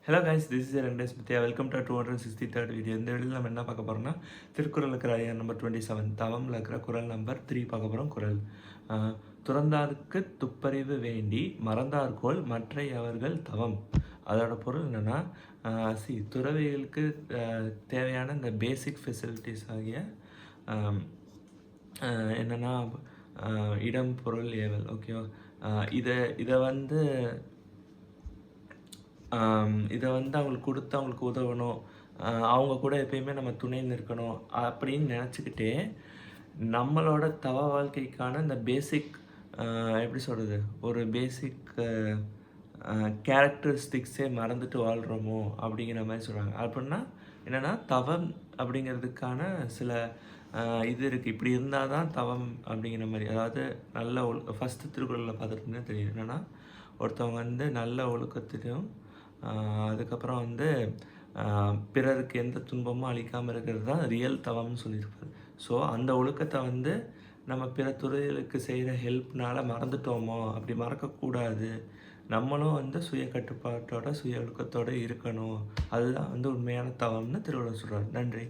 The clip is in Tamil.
ஹலோ கைஸ், திஸ் இஸ் ரெண்டேஸ் மித்யா. Welcome to 263rd video. இந்த வீடியோவில் நம்ம என்ன பார்க்க போகிறோம்னா, திருக்குறள் இருக்கிற அதிகாரம் நம்பர் 27 தவமில் இருக்கிற குறள் நம்பர் 3 பார்க்க போகிறோம். குறள் துறந்தார்க்கு துப்பறிவு வேண்டி மறந்தார்கோள் மற்ற அவர்கள் தவம். அதோட பொருள் என்னென்னா, துறவிகளுக்கு தேவையான இந்த பேசிக் ஃபெசிலிட்டிஸ் ஆகிய என்னென்னா இடம் பொருள் ஏவல், ஓகேவா? இதை வந்து அவங்களுக்கு கொடுத்து அவங்களுக்கு உதவணும், அவங்க கூட எப்பயுமே நம்ம துணை நிற்கணும் அப்படின்னு நினச்சிக்கிட்டே நம்மளோட தவ வாழ்க்கைக்கான இந்த பேசிக் எப்படி சொல்கிறது, ஒரு பேசிக் கேரக்டரிஸ்டிக்ஸே மறந்துட்டு வாழ்கிறோமோ அப்படிங்கிற மாதிரி சொல்கிறாங்க. அப்படின்னா என்னென்னா, தவம் அப்படிங்கிறதுக்கான சில இது இருக்குது. இப்படி இருந்தால் தான் தவம் அப்படிங்கிற மாதிரி. அதாவது நல்ல ஃபஸ்ட்டு திருக்குறளில் பார்த்துட்டுன்னா தெரியும் என்னென்னா, ஒருத்தவங்க வந்து நல்ல ஒழுக்கத்திலும் அதுக்கப்புறம் வந்து பிறருக்கு எந்த துன்பமும் அளிக்காமல் இருக்கிறது தான் ரியல் தவம்னு சொல்லியிருப்பார். ஸோ அந்த ஒழுக்கத்தை வந்து நம்ம பிற துறைகளுக்கு செய்கிற ஹெல்ப்னால் மறந்துட்டோமோ, அப்படி மறக்கக்கூடாது. நம்மளும் வந்து சுய கட்டுப்பாட்டோட சுய ஒழுக்கத்தோடு இருக்கணும். அதுதான் வந்து உண்மையான தவம்னு திருவள்ளுவர் சொல்கிறார். நன்றி.